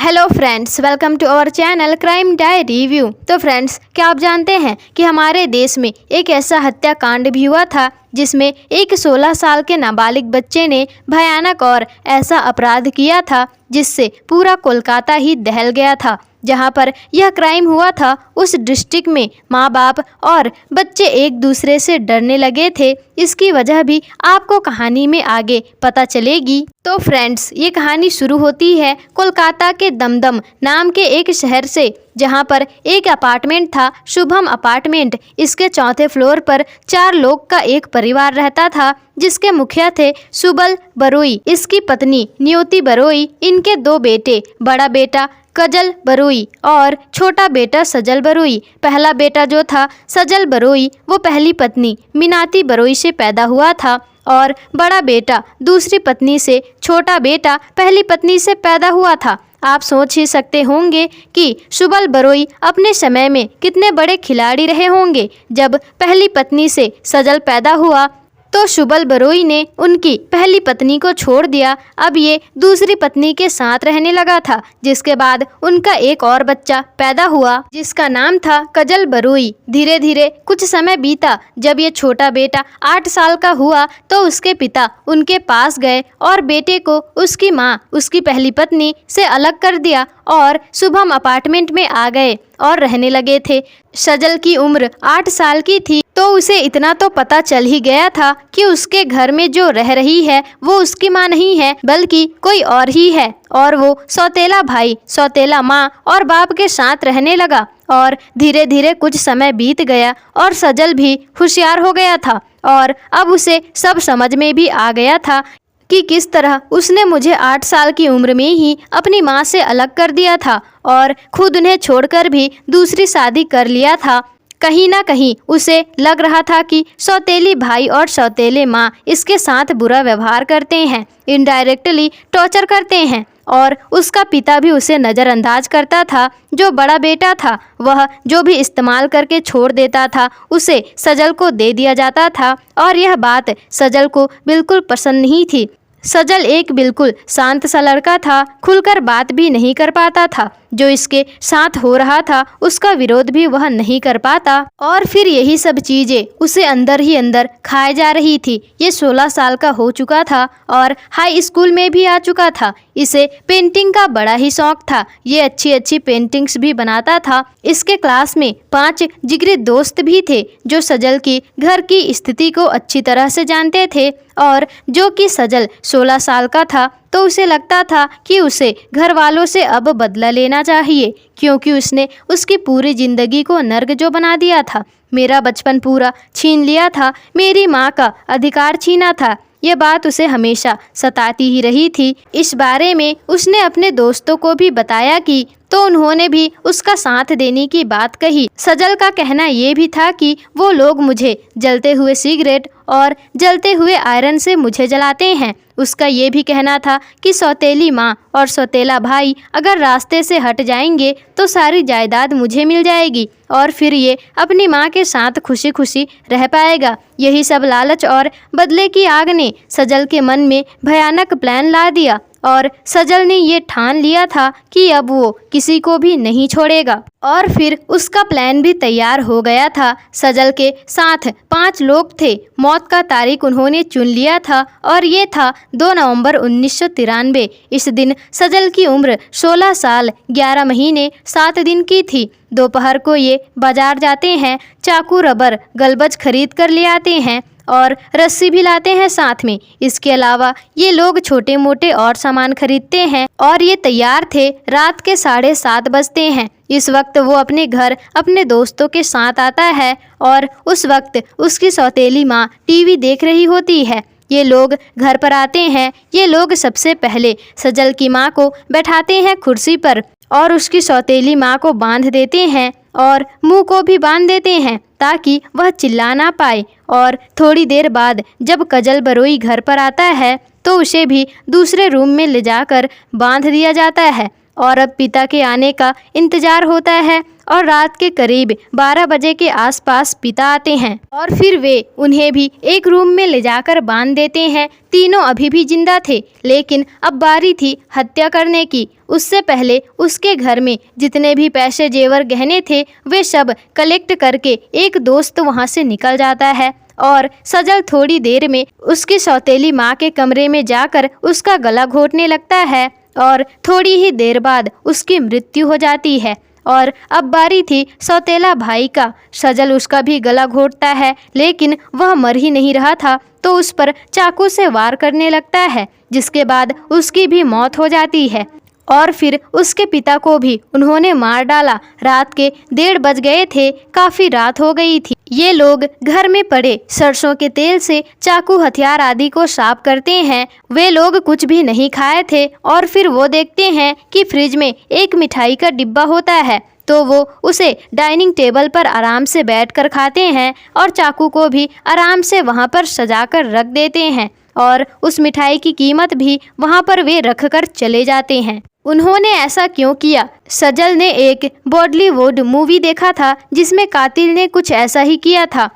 Hello friends, welcome to our channel crime diary review. तो friends, क्या आप जानते हैं कि हमारे देश में एक ऐसा हत्याकांड भी हुआ था जिसमें एक 16 साल के नाबालिग बच्चे ने भयानक और ऐसा अपराध किया था जिससे पूरा कोलकाता ही दहल गया था। जहां पर यह क्राइम हुआ था उस डिस्ट्रिक्ट में माँ बाप और बच्चे एक दूसरे से डरने लगे थे। इसकी वजह भी आपको कहानी में आगे पता चलेगी। तो फ्रेंड्स, ये कहानी शुरू होती है कोलकाता के दमदम नाम के एक शहर से, जहां पर एक अपार्टमेंट था, शुभम अपार्टमेंट। इसके चौथे फ्लोर पर 4 लोग का एक परिवार रहता था, जिसके मुखिया थे सुबल बरोई, इसकी पत्नी नियुति बरोई, इनके 2 बेटे, बड़ा बेटा कजल बरोई और छोटा बेटा सजल बरोई। पहला बेटा जो था सजल बरोई, वो पहली पत्नी मीनाती बरोई से पैदा हुआ था और बड़ा बेटा दूसरी पत्नी से, छोटा बेटा पहली पत्नी से पैदा हुआ था। आप सोच ही सकते होंगे कि सुबल बरोई अपने समय में कितने बड़े खिलाड़ी रहे होंगे। जब पहली पत्नी से सजल पैदा हुआ तो सुबल बरोई ने उनकी पहली पत्नी को छोड़ दिया। अब ये दूसरी पत्नी के साथ रहने लगा था, जिसके बाद उनका एक और बच्चा पैदा हुआ जिसका नाम था कजल बरोई। धीरे धीरे कुछ समय बीता। जब ये छोटा बेटा 8 साल का हुआ तो उसके पिता उनके पास गए और बेटे को उसकी माँ उसकी पहली पत्नी से अलग कर दिया और शुभम अपार्टमेंट में आ गए और रहने लगे थे। सजल की उम्र 8 साल की थी तो उसे इतना तो पता चल ही गया था कि उसके घर में जो रह रही है वो उसकी माँ नहीं है बल्कि कोई और ही है, और वो सौतेला भाई, सौतेला माँ और बाप के साथ रहने लगा। और धीरे धीरे कुछ समय बीत गया और सजल भी होशियार हो गया था और अब उसे सब समझ में भी आ गया था कि किस तरह उसने मुझे 8 साल की उम्र में ही अपनी माँ से अलग कर दिया था और खुद उन्हें छोड़कर भी दूसरी शादी कर लिया था। कहीं ना कहीं उसे लग रहा था कि सौतेली भाई और सौतेले माँ इसके साथ बुरा व्यवहार करते हैं, इनडायरेक्टली टॉर्चर करते हैं, और उसका पिता भी उसे नज़रअंदाज करता था। जो बड़ा बेटा था वह जो भी इस्तेमाल करके छोड़ देता था उसे सजल को दे दिया जाता था, और यह बात सजल को बिल्कुल पसंद नहीं थी। सजल एक बिल्कुल शांत सा लड़का था, खुलकर बात भी नहीं कर पाता था। जो इसके साथ हो रहा था उसका विरोध भी वह नहीं कर पाता, और फिर यही सब चीज़ें उसे अंदर ही अंदर खाए जा रही थी। ये 16 साल का हो चुका था और हाई स्कूल में भी आ चुका था। इसे पेंटिंग का बड़ा ही शौक था। ये अच्छी अच्छी पेंटिंग्स भी बनाता था। इसके क्लास में 5 जिगरी दोस्त भी थे जो सजल की घर की स्थिति को अच्छी तरह से जानते थे, और जो कि सजल 16 साल का था तो उसे लगता था कि उसे घर वालों से अब बदला लेना चाहिए, क्योंकि उसने उसकी पूरी ज़िंदगी को नर्क जो बना दिया था। मेरा बचपन पूरा छीन लिया था, मेरी माँ का अधिकार छीना था। यह बात उसे हमेशा सताती ही रही थी। इस बारे में उसने अपने दोस्तों को भी बताया कि तो उन्होंने भी उसका साथ देने की बात कही। सजल का कहना ये भी था कि वो लोग मुझे जलते हुए सिगरेट और जलते हुए आयरन से मुझे जलाते हैं। उसका ये भी कहना था कि सौतेली माँ और सौतेला भाई अगर रास्ते से हट जाएंगे तो सारी जायदाद मुझे मिल जाएगी और फिर ये अपनी माँ के साथ खुशी खुशी रह पाएगा। यही सब लालच और बदले की आग ने सजल के मन में भयानक प्लान ला दिया, और सजल ने ये ठान लिया था कि अब वो किसी को भी नहीं छोड़ेगा। और फिर उसका प्लान भी तैयार हो गया था। सजल के साथ 5 लोग थे। मौत का तारीख उन्होंने चुन लिया था और ये था 2 नवंबर 1993। इस दिन सजल की उम्र 16 साल 11 महीने 7 दिन की थी। दोपहर को ये बाजार जाते हैं, चाकू रबर गलबज खरीद कर ले आते हैं और रस्सी भी लाते हैं साथ में। इसके अलावा ये लोग छोटे मोटे और सामान खरीदते हैं, और ये तैयार थे। रात के 7:30 बजते हैं। इस वक्त वो अपने घर अपने दोस्तों के साथ आता है और उस वक्त उसकी सौतेली माँ टीवी देख रही होती है। ये लोग घर पर आते हैं। ये लोग सबसे पहले सजल की माँ को बैठाते हैं कुर्सी पर और उसकी सौतेली माँ को बांध देते हैं और मुंह को भी बांध देते हैं ताकि वह चिल्ला ना पाए। और थोड़ी देर बाद जब कजल बरोई घर पर आता है तो उसे भी दूसरे रूम में ले जाकर बांध दिया जाता है, और अब पिता के आने का इंतज़ार होता है। और रात के करीब 12 बजे के आसपास पिता आते हैं और फिर वे उन्हें भी एक रूम में ले जाकर बांध देते हैं। तीनों अभी भी जिंदा थे, लेकिन अब बारी थी हत्या करने की। उससे पहले उसके घर में जितने भी पैसे जेवर गहने थे वे सब कलेक्ट करके एक दोस्त वहाँ से निकल जाता है और सजल थोड़ी देर में उसकी सौतेली माँ के कमरे में जाकर उसका गला घोटने लगता है और थोड़ी ही देर बाद उसकी मृत्यु हो जाती है। और अब बारी थी सौतेला भाई का। सजल उसका भी गला घोटता है लेकिन वह मर ही नहीं रहा था तो उस पर चाकू से वार करने लगता है, जिसके बाद उसकी भी मौत हो जाती है। और फिर उसके पिता को भी उन्होंने मार डाला। रात के 1:30 बज गए थे, काफ़ी रात हो गई थी। ये लोग घर में पड़े सरसों के तेल से चाकू हथियार आदि को साफ करते हैं। वे लोग कुछ भी नहीं खाए थे और फिर वो देखते हैं कि फ्रिज में एक मिठाई का डिब्बा होता है तो वो उसे डाइनिंग टेबल पर आराम से बैठकर खाते हैं और चाकू को भी आराम से वहाँ पर सजा कर रख देते हैं और उस मिठाई की कीमत भी वहाँ पर वे रख कर चले जाते हैं। उन्होंने ऐसा क्यों किया? सजल ने एक बॉलीवुड मूवी देखा था जिसमें कातिल ने कुछ ऐसा ही किया था,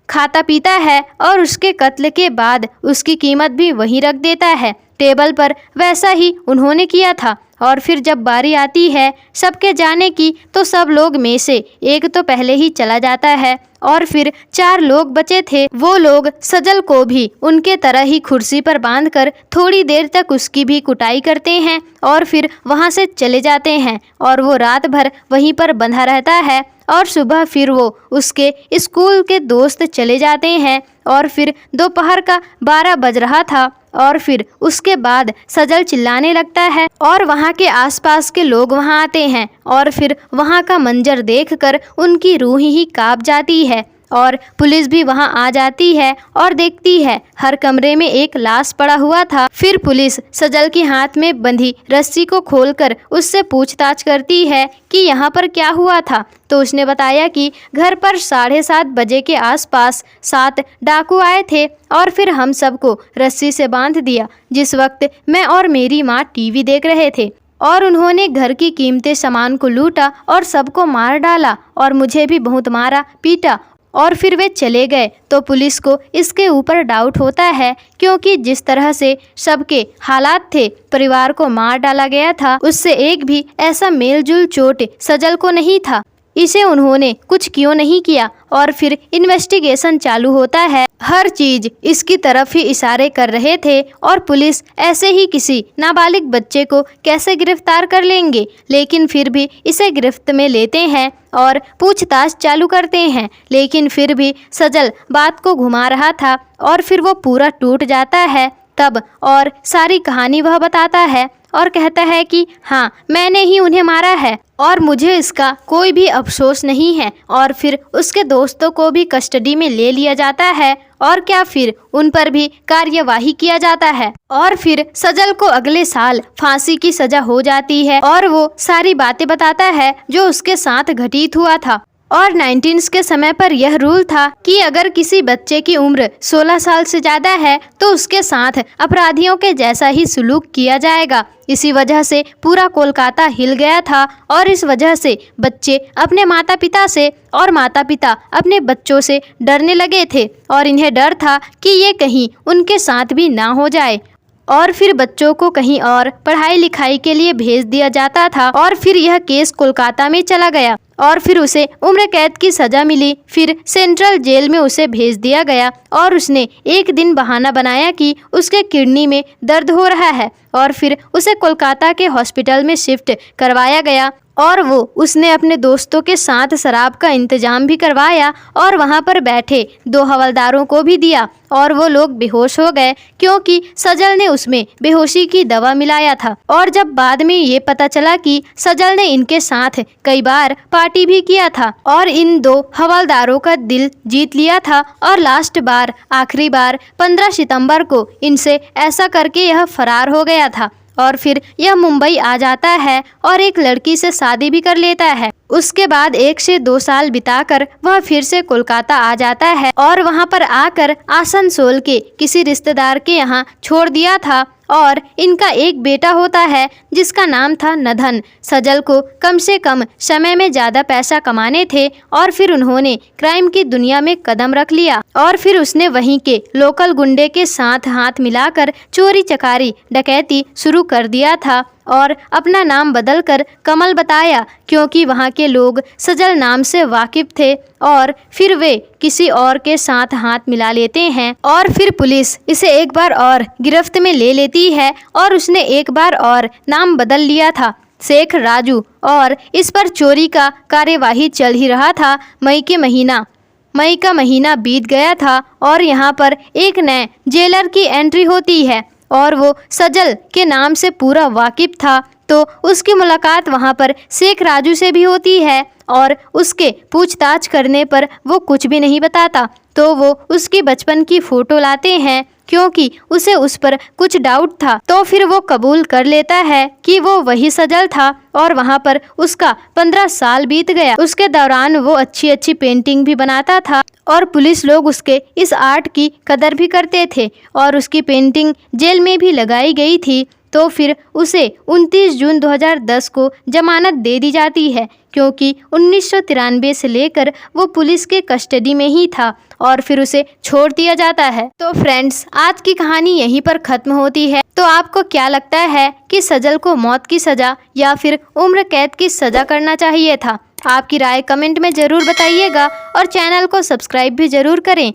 खाता पीता है और उसके कत्ल के बाद उसकी कीमत भी वहीं रख देता है टेबल पर। वैसा ही उन्होंने किया था। और फिर जब बारी आती है सबके जाने की तो सब लोग में से एक तो पहले ही चला जाता है और फिर 4 लोग बचे थे। वो लोग सजल को भी उनके तरह ही कुर्सी पर बांधकर थोड़ी देर तक उसकी भी कुटाई करते हैं और फिर वहाँ से चले जाते हैं और वो रात भर वहीं पर बंधा रहता है और सुबह फिर वो उसके स्कूल के दोस्त चले जाते हैं और फिर दोपहर का 12 बज रहा था और फिर उसके बाद सजल चिल्लाने लगता है और वहाँ के आसपास के लोग वहाँ आते हैं और फिर वहाँ का मंजर देखकर उनकी रूह ही कांप जाती है और पुलिस भी वहां आ जाती है और देखती है हर कमरे में एक लाश पड़ा हुआ था। फिर पुलिस सजल के हाथ में बंधी रस्सी को खोलकर उससे पूछताछ करती है कि यहाँ पर क्या हुआ था। तो उसने बताया कि घर पर 7:30 बजे के आसपास 7 डाकू आए थे और फिर हम सबको रस्सी से बांध दिया, जिस वक्त मैं और मेरी माँ टीवी देख रहे थे और उन्होंने घर की कीमती सामान को लूटा और सबको मार डाला और मुझे भी बहुत मारा पीटा और फिर वे चले गए। तो पुलिस को इसके ऊपर डाउट होता है क्योंकि जिस तरह से सबके हालात थे, परिवार को मार डाला गया था, उससे एक भी ऐसा मेलजुल चोट सजल को नहीं था। इसे उन्होंने कुछ क्यों नहीं किया और फिर इन्वेस्टिगेशन चालू होता है। हर चीज इसकी तरफ ही इशारे कर रहे थे और पुलिस ऐसे ही किसी नाबालिग बच्चे को कैसे गिरफ्तार कर लेंगे, लेकिन फिर भी इसे गिरफ्त में लेते हैं और पूछताछ चालू करते हैं। लेकिन फिर भी सजल बात को घुमा रहा था और फिर वो पूरा टूट जाता है तब और सारी कहानी वह बताता है और कहता है कि हाँ, मैंने ही उन्हें मारा है और मुझे इसका कोई भी अफसोस नहीं है। और फिर उसके दोस्तों को भी कस्टडी में ले लिया जाता है और क्या फिर उन पर भी कार्यवाही किया जाता है और फिर सजल को अगले साल फांसी की सजा हो जाती है और वो सारी बातें बताता है जो उसके साथ घटित हुआ था। और 19s के समय पर यह रूल था कि अगर किसी बच्चे की उम्र 16 साल से ज़्यादा है तो उसके साथ अपराधियों के जैसा ही सुलूक किया जाएगा। इसी वजह से पूरा कोलकाता हिल गया था और इस वजह से बच्चे अपने माता पिता से और माता पिता अपने बच्चों से डरने लगे थे और इन्हें डर था कि ये कहीं उनके साथ भी ना हो जाए। और फिर बच्चों को कहीं और पढ़ाई लिखाई के लिए भेज दिया जाता था और फिर यह केस कोलकाता में चला गया और फिर उसे उम्र कैद की सज़ा मिली। फिर सेंट्रल जेल में उसे भेज दिया गया और उसने एक दिन बहाना बनाया कि उसके किडनी में दर्द हो रहा है और फिर उसे कोलकाता के हॉस्पिटल में शिफ्ट करवाया गया और उसने अपने दोस्तों के साथ शराब का इंतजाम भी करवाया और वहाँ पर बैठे 2 हवलदारों को भी दिया और वो लोग बेहोश हो गए क्योंकि सजल ने उसमें बेहोशी की दवा मिलाया था। और जब बाद में ये पता चला कि सजल ने इनके साथ कई बार पार्टी भी किया था और इन 2 हवलदारों का दिल जीत लिया था और लास्ट बार आखिरी बार 15 सितंबर को इनसे ऐसा करके यह फरार हो गया था और फिर यह मुंबई आ जाता है और एक लड़की से शादी भी कर लेता है। उसके बाद 1 से 2 साल बिताकर वह फिर से कोलकाता आ जाता है और वहां पर आकर आसनसोल के किसी रिश्तेदार के यहाँ छोड़ दिया था और इनका एक बेटा होता है जिसका नाम था नदन। सजल को कम से कम समय में ज़्यादा पैसा कमाने थे और फिर उन्होंने क्राइम की दुनिया में कदम रख लिया और फिर उसने वहीं के लोकल गुंडे के साथ हाथ मिलाकर चोरी चकारी डकैती शुरू कर दिया था और अपना नाम बदलकर कमल बताया, क्योंकि वहाँ के लोग सजल नाम से वाकिफ थे और फिर वे किसी और के साथ हाथ मिला लेते हैं और फिर पुलिस इसे एक बार और गिरफ्त में ले लेती है और उसने एक बार और नाम बदल लिया था शेख राजू और इस पर चोरी का कार्यवाही चल ही रहा था। मई का महीना बीत गया था और यहाँ पर एक नए जेलर की एंट्री होती है और वो सजल के नाम से पूरा वाकिफ था। तो उसकी मुलाकात वहाँ पर शेख राजू से भी होती है और उसके पूछताछ करने पर वो कुछ भी नहीं बताता। तो वो उसकी बचपन की फ़ोटो लाते हैं क्योंकि उसे उस पर कुछ डाउट था। तो फिर वो कबूल कर लेता है कि वो वही सजल था और वहाँ पर उसका 15 साल बीत गया। उसके दौरान वो अच्छी अच्छी पेंटिंग भी बनाता था और पुलिस लोग उसके इस आर्ट की कदर भी करते थे और उसकी पेंटिंग जेल में भी लगाई गई थी। तो फिर उसे 29 जून 2010 को जमानत दे दी जाती है क्योंकि 1993 से लेकर वो पुलिस के कस्टडी में ही था और फिर उसे छोड़ दिया जाता है। तो फ्रेंड्स, आज की कहानी यहीं पर ख़त्म होती है। तो आपको क्या लगता है कि सजल को मौत की सज़ा या फिर उम्र कैद की सज़ा करना चाहिए था? आपकी राय कमेंट में ज़रूर बताइएगा और चैनल को सब्सक्राइब भी ज़रूर करें।